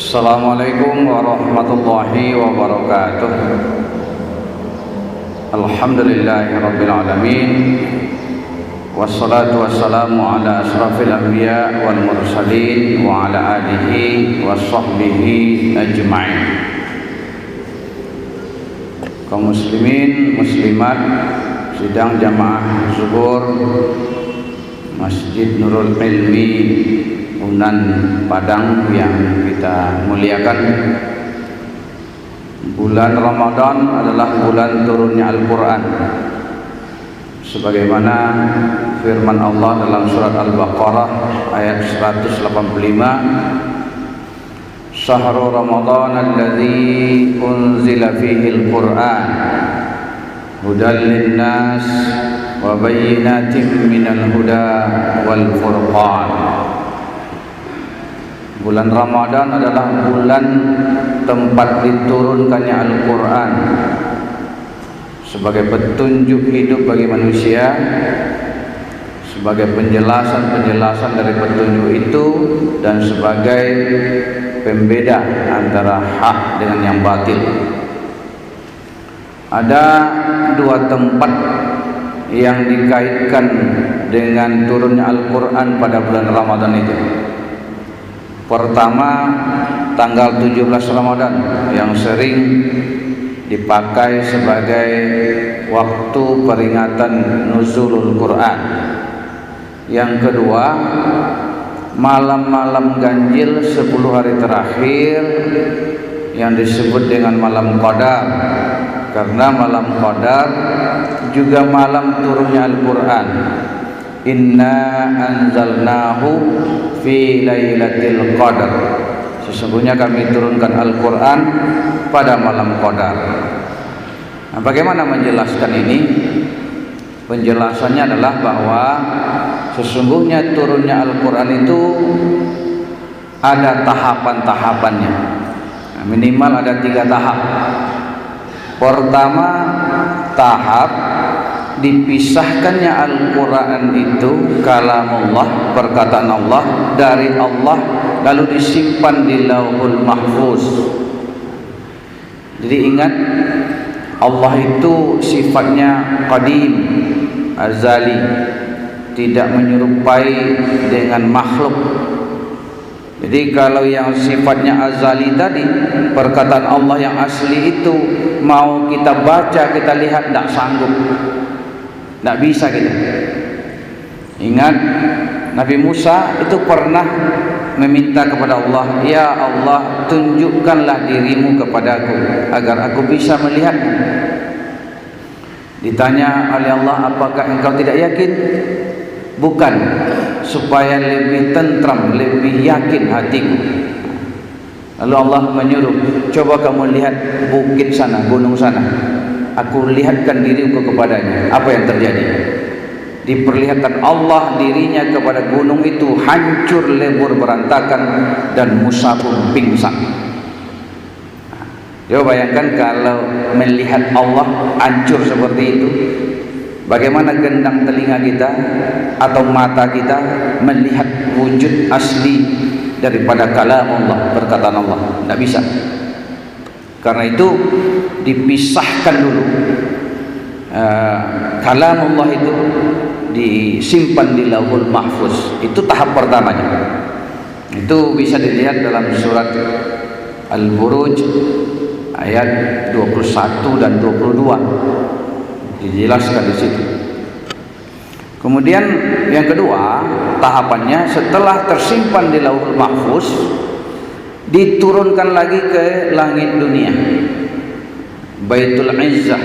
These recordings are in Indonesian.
Assalamualaikum warahmatullahi wabarakatuh. Alhamdulillahi alamin. Wassalatu wassalamu ala asrafil anbiya wal mursalin wa ala alihi wa sahbihi ajma'in. Kaum muslimin muslimat sidang jamaah zuhur Masjid Nurul Ilmi Unan Padang yang kita muliakan. Bulan Ramadan adalah bulan turunnya Al-Quran, sebagaimana firman Allah dalam surat Al-Baqarah ayat 185, Syahrul Ramadan alladzi unzila fihi Al-Quran hudan linnas wa bayyinatin minal huda wal furqan. Bulan Ramadan adalah bulan tempat diturunkannya Al-Quran sebagai petunjuk hidup bagi manusia, sebagai penjelasan dari petunjuk itu, dan sebagai pembeda antara hak dengan yang batil. Ada dua tempat yang dikaitkan dengan turunnya Al-Quran pada bulan Ramadan itu. Pertama, tanggal 17 Ramadan yang sering dipakai sebagai waktu peringatan nuzulul Quran. Yang kedua, malam-malam ganjil 10 hari terakhir yang disebut dengan malam Qadar, karena malam Qadar juga malam turunnya Al-Quran. Inna anzalnahu fi lailatul qadar. Sesungguhnya kami turunkan Al-Quran pada malam Qadar. Nah, bagaimana menjelaskan ini? Penjelasannya adalah bahwa sesungguhnya turunnya Al-Quran itu ada tahapan-tahapannya. Nah, minimal ada 3 tahap. Pertama, tahap dipisahkannya Al-Quran itu kalamullah, perkataan Allah, dari Allah, lalu disimpan di Lauhul Mahfuz. Jadi ingat, Allah itu sifatnya qadim, azali, tidak menyerupai dengan makhluk. Jadi kalau yang sifatnya azali tadi, perkataan Allah yang asli itu, mau kita baca, kita lihat, tidak sanggup, tidak bisa kita. Ingat, Nabi Musa itu pernah meminta kepada Allah, ya Allah, tunjukkanlah dirimu kepadaku agar aku bisa melihatmu. Ditanya oleh Allah, apakah engkau tidak yakin? Bukan, supaya lebih tentram, lebih yakin hatiku. Lalu Allah menyuruh, coba kamu lihat bukit sana, gunung sana, aku lihatkan diriku kepadanya. Apa yang terjadi? Diperlihatkan Allah dirinya kepada gunung itu, hancur lebur berantakan, dan Musa pun pingsan. Coba bayangkan kalau melihat Allah hancur seperti itu, bagaimana gendang telinga kita atau mata kita melihat wujud asli daripada kalam Allah, perkataan Allah? Tidak bisa. Karena itu dipisahkan dulu. Kalam Allah itu disimpan di Lauhul Mahfuz. Itu tahap pertamanya. Itu bisa dilihat dalam surat Al-Buruj ayat 21 dan 22. Dijelaskan di situ. Kemudian yang kedua, tahapannya setelah tersimpan di Lauhul Mahfuz, diturunkan lagi ke langit dunia, Baitul Izzah.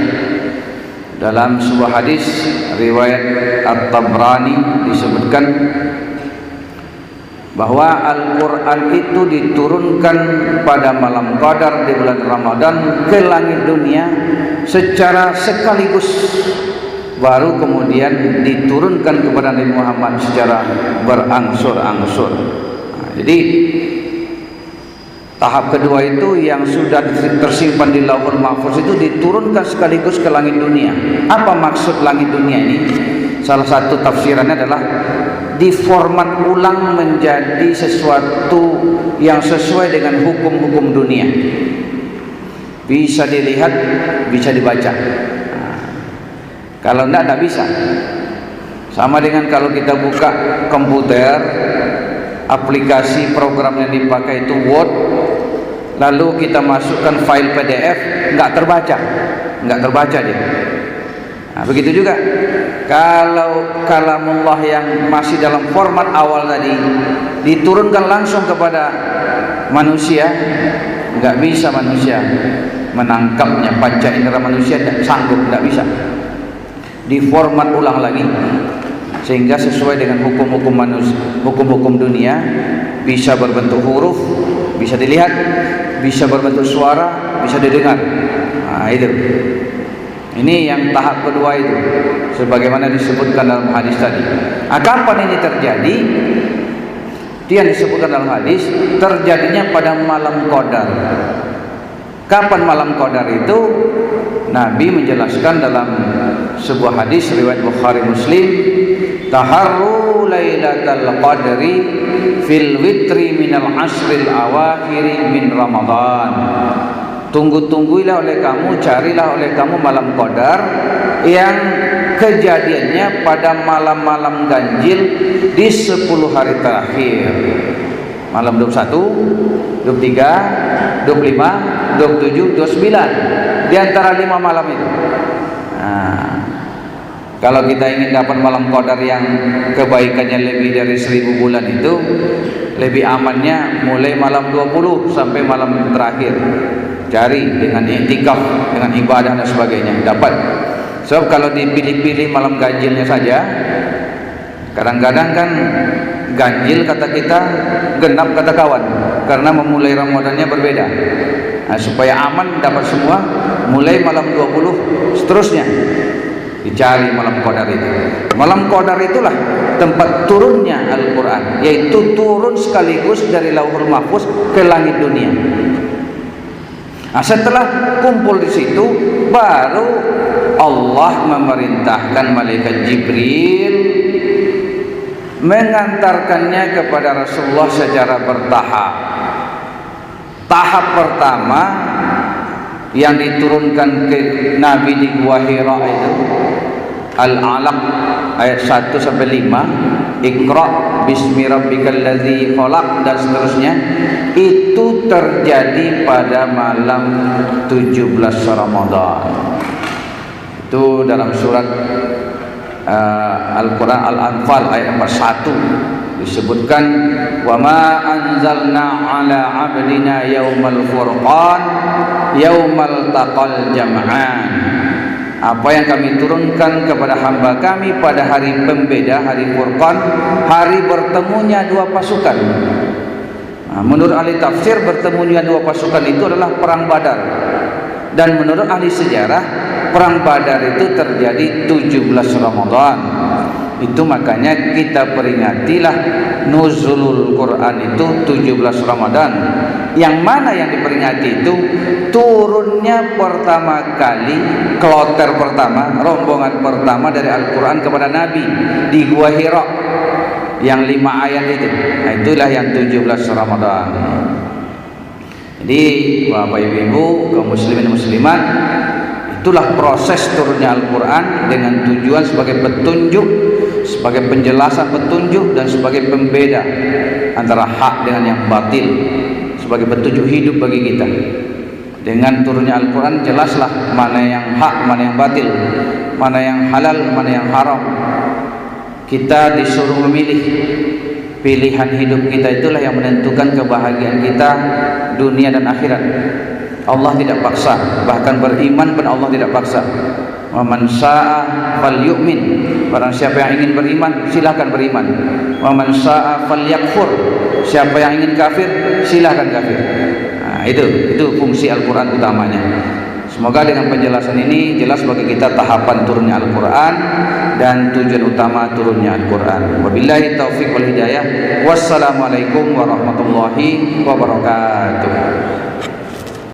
Dalam sebuah hadis riwayat At-Tabrani disebutkan bahwa Al-Quran itu diturunkan pada malam Qadar di bulan Ramadan ke langit dunia secara sekaligus, baru kemudian diturunkan kepada Nabi Muhammad secara berangsur-angsur. Nah, jadi tahap kedua itu yang sudah tersimpan di Lauhul Mahfuz itu diturunkan sekaligus ke langit dunia. Apa maksud langit dunia ini? Salah satu tafsirannya adalah diformat ulang menjadi sesuatu yang sesuai dengan hukum-hukum dunia. Bisa dilihat, bisa dibaca. Kalau tidak bisa. Sama dengan kalau kita buka komputer, aplikasi program yang dipakai itu Word, lalu kita masukkan file PDF, nggak terbaca dia. Nah, begitu juga kalau kalamullah yang masih dalam format awal tadi diturunkan langsung kepada manusia, nggak bisa manusia menangkapnya. Panca indera manusia tidak sanggup, tidak bisa. Diformat ulang lagi sehingga sesuai dengan hukum-hukum manusia, hukum-hukum dunia, bisa berbentuk huruf, bisa dilihat, bisa berbentuk suara, bisa didengar. Nah, itu. Ini yang tahap kedua itu, sebagaimana disebutkan dalam hadis tadi. Nah, kapan ini terjadi? Dia disebutkan dalam hadis, terjadinya pada malam Qadar. Kapan malam Qadar itu? Nabi menjelaskan dalam sebuah hadis riwayat Bukhari Muslim, taharru lailatal qadri fil witri minal asril awakhiri min Ramadan. Tunggu-tungguilah oleh kamu, carilah oleh kamu malam Qadar yang kejadiannya pada malam-malam ganjil di 10 hari terakhir. Malam 21, 23, 25, 27, 29. Di antara 5 malam itu. Nah, kalau kita ingin dapat malam Qadar yang kebaikannya lebih dari 1000 bulan itu, lebih amannya mulai malam 20 sampai malam terakhir. Cari dengan i'tikaf, dengan ibadah dan sebagainya, dapat. Sebab kalau dipilih-pilih malam ganjilnya saja, kadang-kadang kan ganjil kata kita, genap kata kawan, karena memulai Ramadannya berbeda. Nah, supaya aman dapat semua, mulai malam 20 seterusnya dicari malam Qadar itu. Malam Qadar itulah tempat turunnya Al-Quran, yaitu turun sekaligus dari Lauhul Mahfuz ke langit dunia. Nah, setelah kumpul di situ, baru Allah memerintahkan malaikat Jibril mengantarkannya kepada Rasulullah secara bertahap. Tahap pertama yang diturunkan ke Nabi di Gua Hira itu Al-Alaq ayat 1 sampai 5, Iqra bismi rabbikal ladzi khalaq dan seterusnya, itu terjadi pada malam 17 Ramadan. Itu dalam surat Al-Quran Al-Anfal ayat 41 disebutkan, wa ma anzalna ala abdina yaumal furqan yaumal taqal jam'an. Apa yang kami turunkan kepada hamba kami pada hari pembeda, hari Furqan, hari bertemunya dua pasukan. Nah, menurut ahli tafsir, bertemunya dua pasukan itu adalah perang Badar. Dan menurut ahli sejarah, perang Badar itu terjadi 17 Ramadan. Itu makanya kita peringatilah nuzulul Quran itu 17 Ramadan. Yang mana yang diperingati itu turunnya pertama kali, kloter pertama, rombongan pertama dari Al-Quran kepada Nabi di Gua Hira yang 5 ayat itu. Nah, itulah yang 17 Ramadan. Jadi Bapak Ibu kaum muslimin muslimat, itulah proses turunnya Al-Quran dengan tujuan sebagai petunjuk, sebagai penjelasan petunjuk, dan sebagai pembeda antara hak dengan yang batil, sebagai petunjuk hidup bagi kita. Dengan turunnya Al-Quran jelaslah mana yang hak, mana yang batil, mana yang halal, mana yang haram. Kita disuruh memilih. Pilihan hidup kita itulah yang menentukan kebahagiaan kita dunia dan akhirat. Allah tidak paksa, bahkan beriman pun Allah tidak paksa. Wa man syaa falyu'min, barang siapa yang ingin beriman silakan beriman. Wa man syaa falyakfur, siapa yang ingin kafir silakan kafir. Nah, itu fungsi Al-Quran utamanya. Semoga dengan penjelasan ini jelas bagi kita tahapan turunnya Al-Quran dan tujuan utama turunnya Al-Quran. Wabillahi taufiq wal hidayah. Wassalamualaikum warahmatullahi wabarakatuh.